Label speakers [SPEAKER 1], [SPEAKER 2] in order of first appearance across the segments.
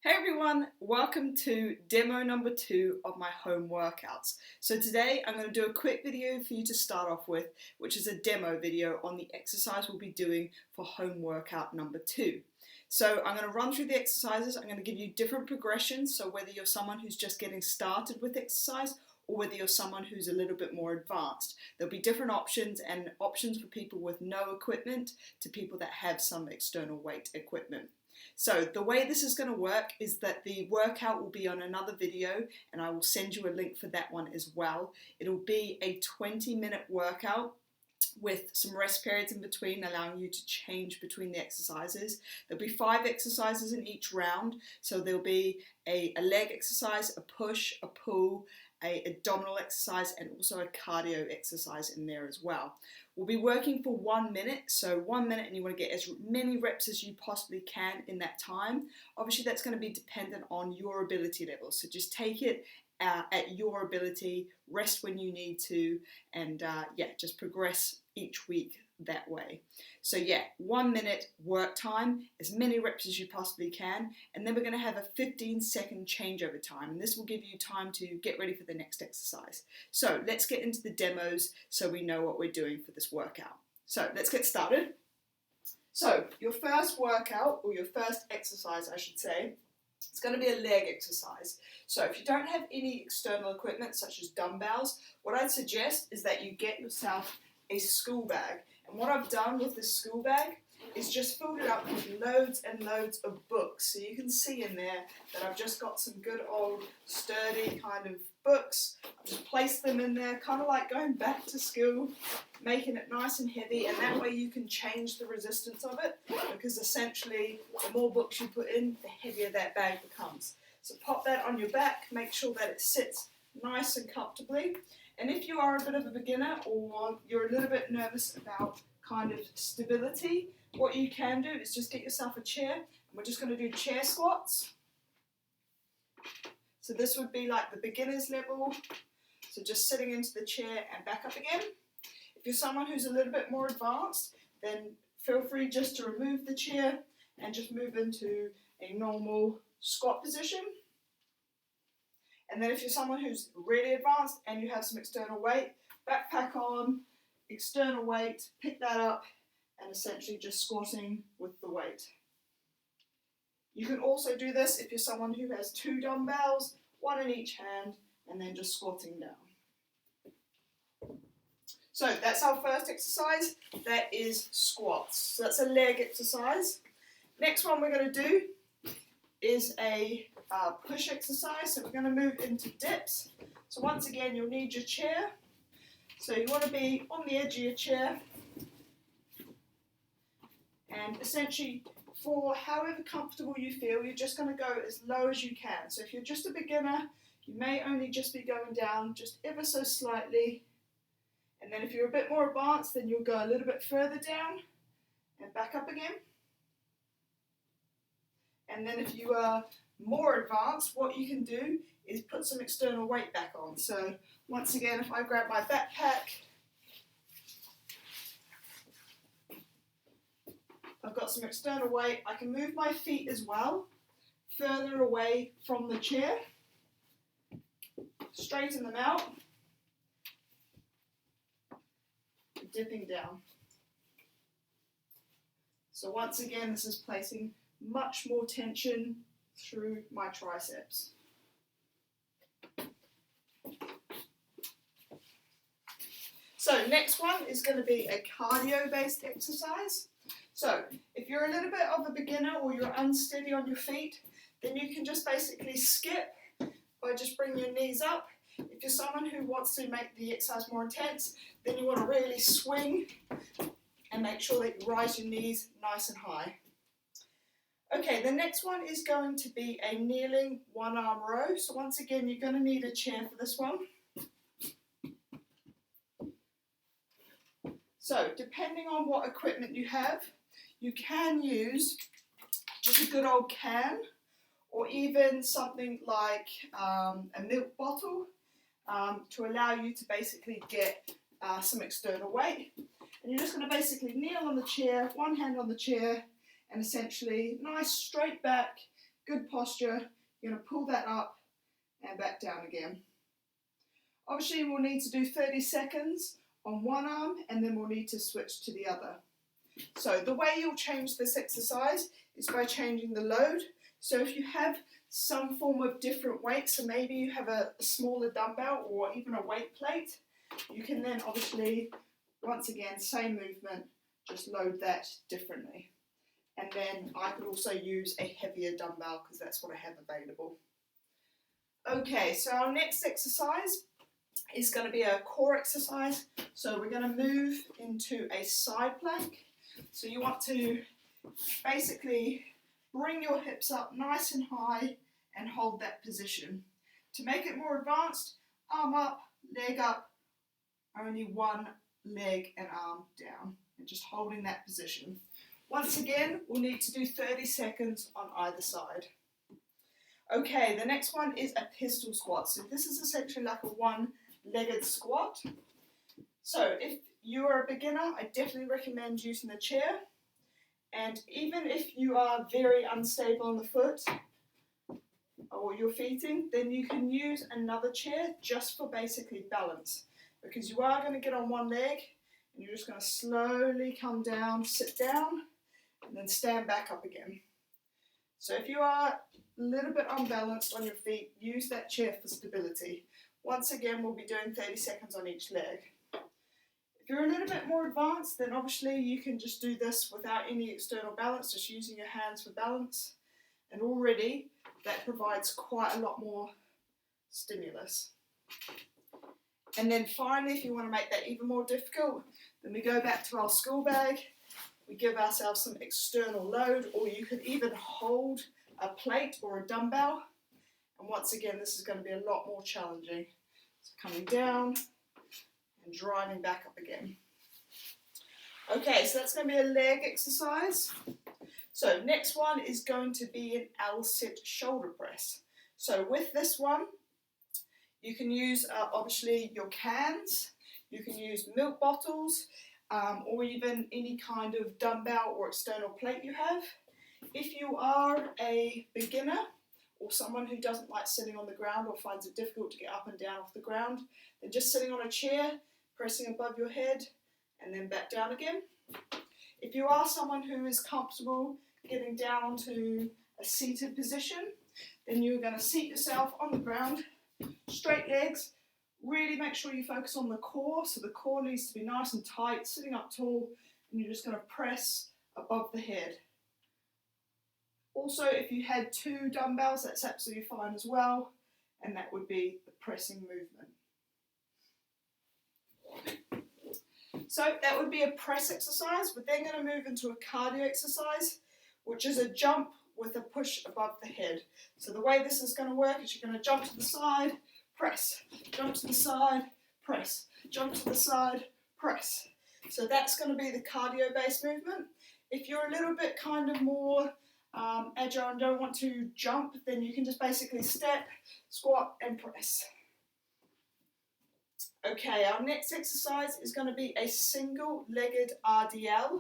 [SPEAKER 1] Hey everyone, welcome to demo number 2 of my home workouts. So today I'm going to do a quick video for you to start off with, which is a demo video on the exercise we'll be doing for home workout number 2. So I'm going to run through the exercises. I'm going to give you different progressions, so whether you're someone who's just getting started with exercise or whether you're someone who's a little bit more advanced. There'll be different options, and options for people with no equipment to people that have some external weight equipment. So the way this is going to work is that the workout will be on another video, and I will send you a link for that one as well. It'll be a 20-minute workout with some rest periods in between, allowing you to change between the exercises. There'll be 5 exercises in each round, so there'll be a leg exercise, a push, a pull, a abdominal exercise, and also a cardio exercise in there as well. We'll be working for 1 minute, so 1 minute, and you want to get as many reps as you possibly can in that time. Obviously that's going to be dependent on your ability level, so just take it at your ability, rest when you need to, and just progress each week that way. So 1 minute work time, as many reps as you possibly can, and then we're going to have a 15-second changeover time, and this will give you time to get ready for the next exercise. So let's get into the demos so we know what we're doing for this workout. So let's get started. So your first workout, or your first exercise I should say, it's going to be a leg exercise. So if you don't have any external equipment such as dumbbells, what I'd suggest is that you get yourself a school bag. And what I've done with this school bag is just filled it up with loads and loads of books. So you can see in there that I've just got some good old sturdy kind of books. I've just placed them in there, kind of like going back to school, making it nice and heavy, and that way you can change the resistance of it, because essentially the more books you put in, the heavier that bag becomes. So pop that on your back, make sure that it sits nice and comfortably. And if you are a bit of a beginner or you're a little bit nervous about kind of stability, what you can do is just get yourself a chair, and we're just going to do chair squats. So this would be like the beginner's level, so just sitting into the chair and back up again. If you're someone who's a little bit more advanced, then feel free just to remove the chair and just move into a normal squat position. And then if you're someone who's really advanced and you have some external weight, backpack on, external weight, pick that up, and essentially just squatting with the weight. You can also do this if you're someone who has 2 dumbbells, 1 in each hand, and then just squatting down. So that's our first exercise, that is squats. So that's a leg exercise. Next one we're going to do is a push exercise, so we're going to move into dips. So once again you'll need your chair, so you want to be on the edge of your chair, and essentially for however comfortable you feel, you're just going to go as low as you can. So if you're just a beginner, you may only just be going down just ever so slightly, and then if you're a bit more advanced, then you'll go a little bit further down and back up again. And then if you are more advanced, what you can do is put some external weight back on. So once again, if I grab my backpack, I've got some external weight. I can move my feet as well, further away from the chair, straighten them out, dipping down. So once again, this is placing much more tension through my triceps. So next one is going to be a cardio-based exercise. So if you're a little bit of a beginner or you're unsteady on your feet, then you can just basically skip by just bringing your knees up. If you're someone who wants to make the exercise more intense, then you want to really swing and make sure that you rise your knees nice and high. Okay, the next one is going to be a kneeling 1-arm row. So once again, you're going to need a chair for this one. So depending on what equipment you have, you can use just a good old can, or even something like a milk bottle to allow you to basically get some external weight. And you're just going to basically kneel on the chair, one hand on the chair, and essentially nice straight back, good posture. You're going to pull that up and back down again. Obviously we'll need to do 30 seconds on one arm and then we'll need to switch to the other. So the way you'll change this exercise is by changing the load. So if you have some form of different weight, so maybe you have a smaller dumbbell or even a weight plate, you can then obviously, once again, same movement, just load that differently. And then I could also use a heavier dumbbell because that's what I have available. Okay, so our next exercise is going to be a core exercise. So we're going to move into a side plank. So you want to basically bring your hips up nice and high and hold that position. To make it more advanced, arm up, leg up, only one leg and arm down, and just holding that position. Once again, we'll need to do 30 seconds on either side. Okay, the next one is a pistol squat. So this is essentially like a one-legged squat. So if you are a beginner, I definitely recommend using the chair. And even if you are very unstable on the foot or your feeting, then you can use another chair just for basically balance. Because you are going to get on one leg and you're just going to slowly come down, sit down, and then stand back up again. So if you are a little bit unbalanced on your feet, use that chair for stability. Once again, we'll be doing 30 seconds on each leg. If you're a little bit more advanced, then obviously you can just do this without any external balance, just using your hands for balance. And already that provides quite a lot more stimulus. And then finally, if you want to make that even more difficult, then we go back to our school bag. We give ourselves some external load, or you could even hold a plate or a dumbbell. And once again, this is going to be a lot more challenging. So coming down and driving back up again. Okay, so that's going to be a leg exercise. So next one is going to be an L-sit shoulder press. So with this one, you can use obviously your cans, you can use milk bottles, or even any kind of dumbbell or external plate you have. If you are a beginner or someone who doesn't like sitting on the ground or finds it difficult to get up and down off the ground, then just sitting on a chair, pressing above your head, and then back down again. If you are someone who is comfortable getting down onto a seated position, then you're going to seat yourself on the ground, straight legs. Really make sure you focus on the core, so the core needs to be nice and tight, sitting up tall, and you're just going to press above the head. Also, if you had two dumbbells, that's absolutely fine as well, and that would be the pressing movement. So that would be a press exercise. We're then going to move into a cardio exercise, which is a jump with a push above the head. So the way this is going to work is you're going to jump to the side, press, jump to the side, press, jump to the side, press. So that's going to be the cardio-based movement. If you're a little bit kind of more agile and don't want to jump, then you can just basically step, squat and press. Okay, our next exercise is going to be a single-legged RDL.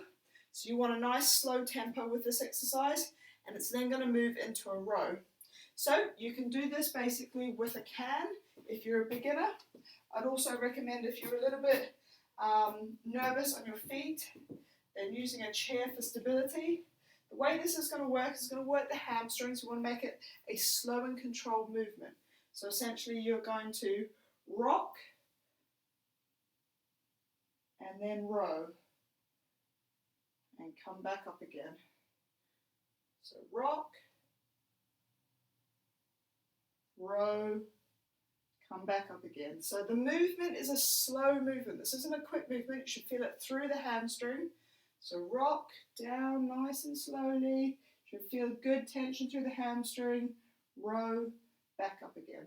[SPEAKER 1] So you want a nice slow tempo with this exercise, and it's then going to move into a row. So you can do this basically with a can if you're a beginner. I'd also recommend if you're a little bit nervous on your feet, then using a chair for stability. The way this is going to work is going to work the hamstrings. You want to make it a slow and controlled movement. So essentially you're going to rock and then row and come back up again. So rock, row, come back up again. So the movement is a slow movement. This isn't a quick movement. You should feel it through the hamstring. So rock down nice and slowly. You should feel good tension through the hamstring. Row, back up again.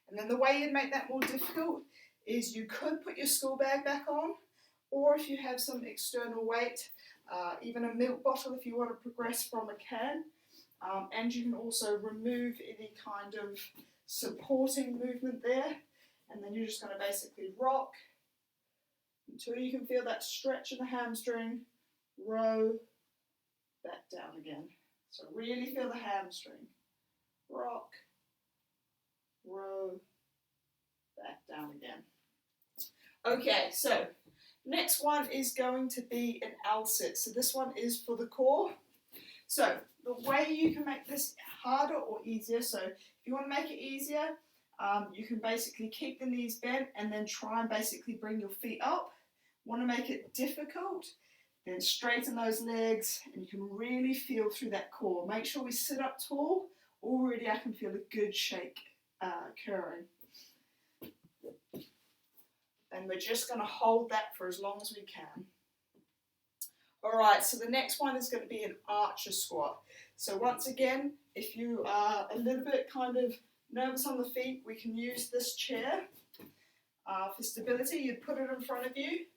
[SPEAKER 1] And then the way you'd make that more difficult is you could put your school bag back on, or if you have some external weight, even a milk bottle if you want to progress from a can. And you can also remove any kind of supporting movement there. And then you're just going to basically rock until you can feel that stretch in the hamstring, row, back down again. So really feel the hamstring. rock, row, back down again. Okay, so next one is going to be an L sit. So this one is for the core. So the way you can make this harder or easier, so if you want to make it easier, you can basically keep the knees bent and then try and basically bring your feet up. Want to make it difficult, then straighten those legs and you can really feel through that core. Make sure we sit up tall. Already I can feel a good shake occurring. And we're just going to hold that for as long as we can. Alright, so the next one is going to be an archer squat. So once again, if you are a little bit kind of nervous on the feet, we can use this chair for stability. You'd put it in front of you.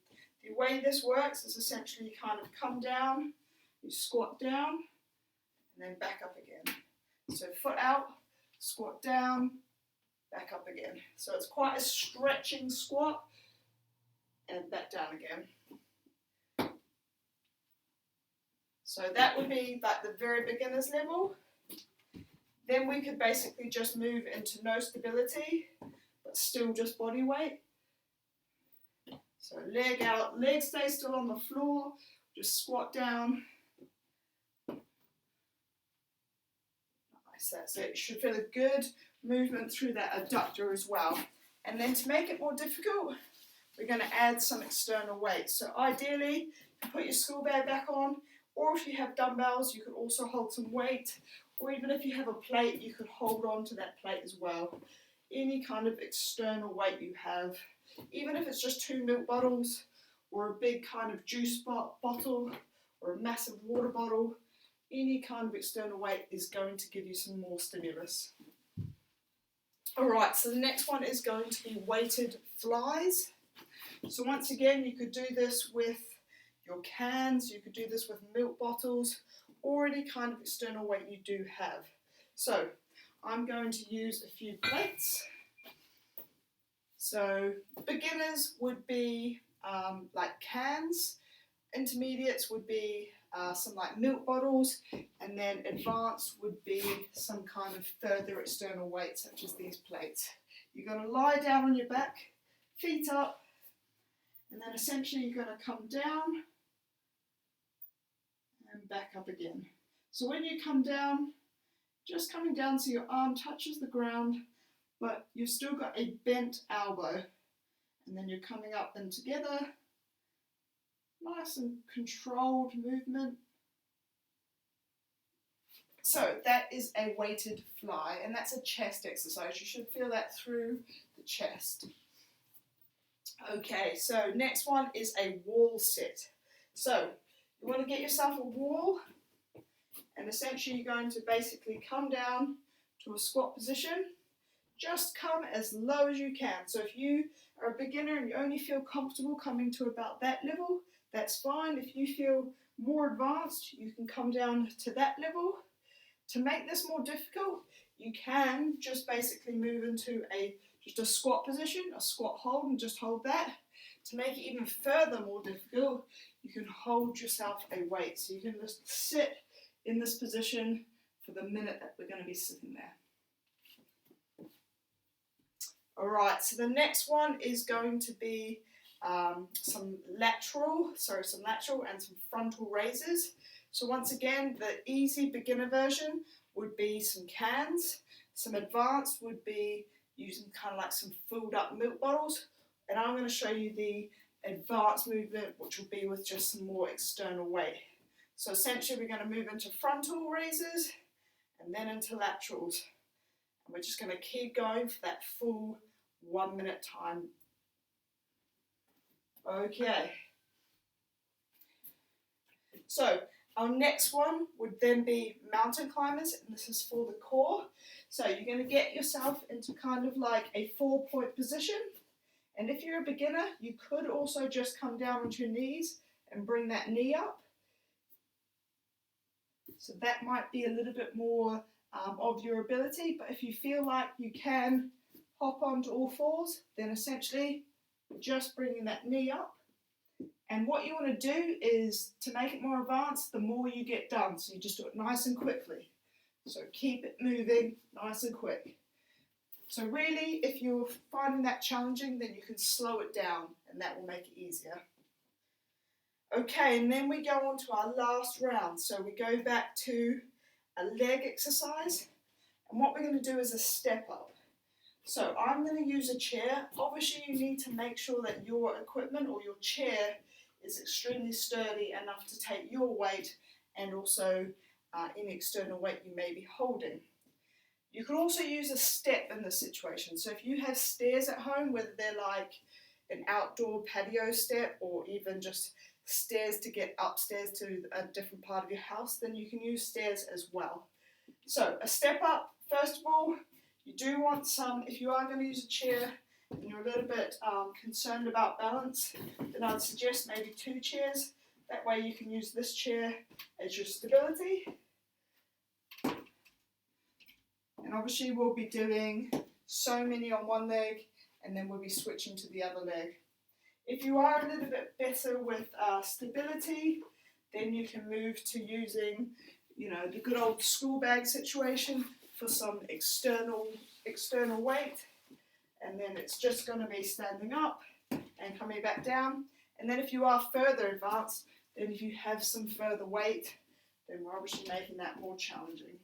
[SPEAKER 1] The way this works is essentially you kind of come down, you squat down, and then back up again. So foot out, squat down, back up again. So it's quite a stretching squat, and back down again. So that would be like the very beginner's level. Then we could basically just move into no stability, but still just body weight. So leg out, leg stays still on the floor, just squat down. Nice, that's it. You should feel a good movement through that adductor as well. And then to make it more difficult, we're going to add some external weight. So ideally, you put your school bag back on, or if you have dumbbells, you could also hold some weight, or even if you have a plate, you could hold on to that plate as well. Any kind of external weight you have, even if it's just 2 milk bottles, or a big kind of juice bottle, or a massive water bottle, any kind of external weight is going to give you some more stimulus. Alright, so the next one is going to be weighted flies. So once again, you could do this with your cans, you could do this with milk bottles, or any kind of external weight you do have. So I'm going to use a few plates. So beginners would be like cans, intermediates would be some like milk bottles, and then advanced would be some kind of further external weight such as these plates. You're going to lie down on your back, feet up, and then essentially you're going to come down and back up again. So when you come down, just coming down so your arm touches the ground, but you've still got a bent elbow. And then you're coming up and together. Nice and controlled movement. So that is a weighted fly, and that's a chest exercise. You should feel that through the chest. Okay, so next one is a wall sit. So you want to get yourself a wall, and essentially you're going to basically come down to a squat position. Just come as low as you can. So if you are a beginner and you only feel comfortable coming to about that level, that's fine. If you feel more advanced, you can come down to that level. To make this more difficult, you can just basically move into just a squat position, a squat hold, and just hold that. To make it even further more difficult, you can hold yourself a weight. So you can just sit in this position for the minute that we're going to be sitting there. Alright, so the next one is going to be some lateral and some frontal raises. So once again, the easy beginner version would be some cans. Some advanced would be using kind of like some filled up milk bottles. And I'm going to show you the advanced movement, which will be with just some more external weight. So essentially we're going to move into frontal raises and then into laterals. And we're just going to keep going for that full 1 minute time. Okay. So our next one would then be mountain climbers, and this is for the core. So you're going to get yourself into kind of like a 4-point position. And if you're a beginner, you could also just come down onto your knees and bring that knee up. So that might be a little bit more of your ability, but if you feel like you can hop onto all fours, then essentially just bringing that knee up. And what you want to do is, to make it more advanced, the more you get done, so you just do it nice and quickly. So keep it moving nice and quick. So really, if you're finding that challenging, then you can slow it down and that will make it easier. Okay, and then we go on to our last round. So we go back to a leg exercise, and what we're going to do is a step up. So I'm going to use a chair. Obviously you need to make sure that your equipment or your chair is extremely sturdy enough to take your weight and also any external weight you may be holding. You can also use a step in this situation. So if you have stairs at home, whether they're like an outdoor patio step or even just stairs to get upstairs to a different part of your house, then you can use stairs as well. So a step up, first of all, you do want some, if you are going to use a chair and you're a little bit concerned about balance, then I'd suggest maybe 2 chairs. That way you can use this chair as your stability. And obviously we'll be doing so many on one leg and then we'll be switching to the other leg. If you are a little bit better with stability, then you can move to using, the good old school bag situation for some external weight. And then it's just going to be standing up and coming back down. And then if you are further advanced, then if you have some further weight, then we're obviously making that more challenging.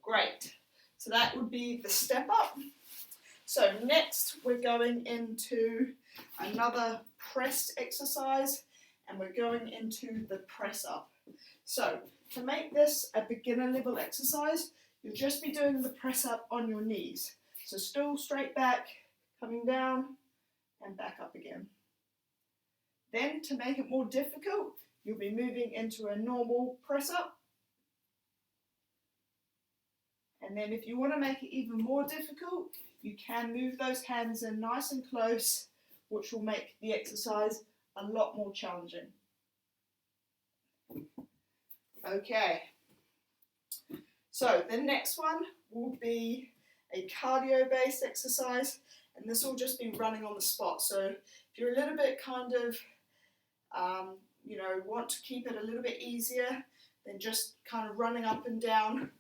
[SPEAKER 1] Great. So that would be the step up. So next we're going into another press exercise and we're going into the press up. So to make this a beginner level exercise, you'll just be doing the press up on your knees. So still straight back, coming down and back up again. Then to make it more difficult, you'll be moving into a normal press up. And then if you want to make it even more difficult, you can move those hands in nice and close, which will make the exercise a lot more challenging. Okay, so the next one will be a cardio-based exercise, and this will just be running on the spot. So if you're a little bit kind of, want to keep it a little bit easier, then just kind of running up and down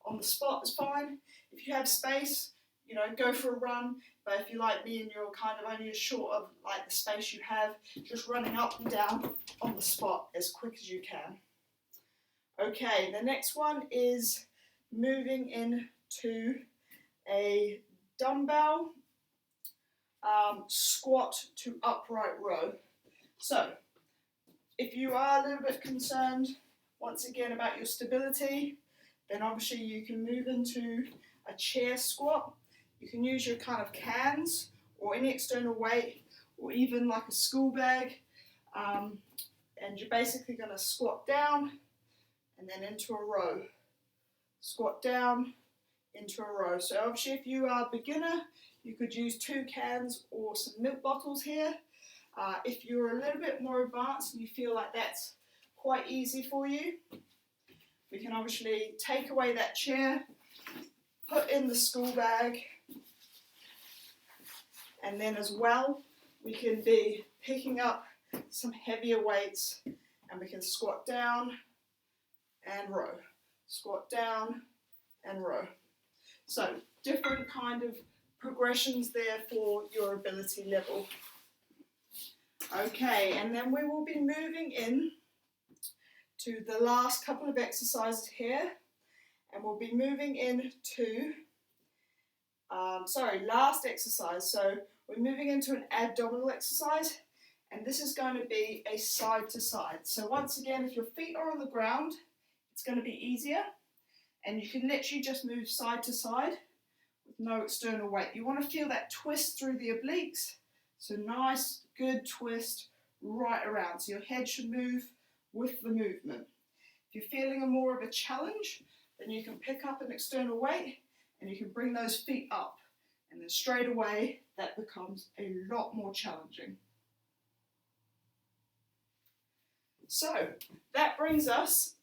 [SPEAKER 1] on the spot is fine. If you have space, go for a run. But if you're like me and you're kind of only as short of like the space you have, just running up and down on the spot as quick as you can. Okay, the next one is moving into a dumbbell squat to upright row. So if you are a little bit concerned once again about your stability, then obviously you can move into a chair squat. You can use your kind of cans or any external weight or even like a school bag, and you're basically going to squat down and then into a row. Squat down, into a row. So obviously if you are a beginner, you could use 2 cans or some milk bottles here. If you're a little bit more advanced and you feel like that's quite easy for you, we can obviously take away that chair, put in the school bag, and then as well we can be picking up some heavier weights and we can squat down and row, squat down and row. So different kind of progressions there for your ability level. Okay, and then we will be moving in to the last couple of exercises here, and we'll be moving into last exercise. So we're moving into an abdominal exercise, and this is going to be a side to side. So once again, if your feet are on the ground, it's going to be easier, and you can literally just move side to side with no external weight. You want to feel that twist through the obliques, so nice, good twist right around. So your head should move with the movement. If you're feeling more of a challenge, then you can pick up an external weight and you can bring those feet up, and then straight away that becomes a lot more challenging. So that brings us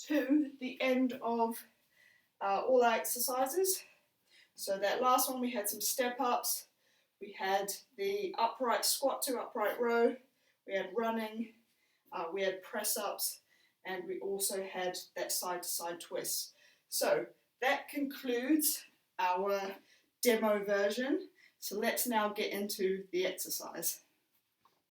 [SPEAKER 1] to the end of all our exercises. So that last one we had some step ups, we had the upright squat to upright row, we had running, we had press ups, and we also had that side-to-side twist. So that concludes our demo version. So let's now get into the exercise.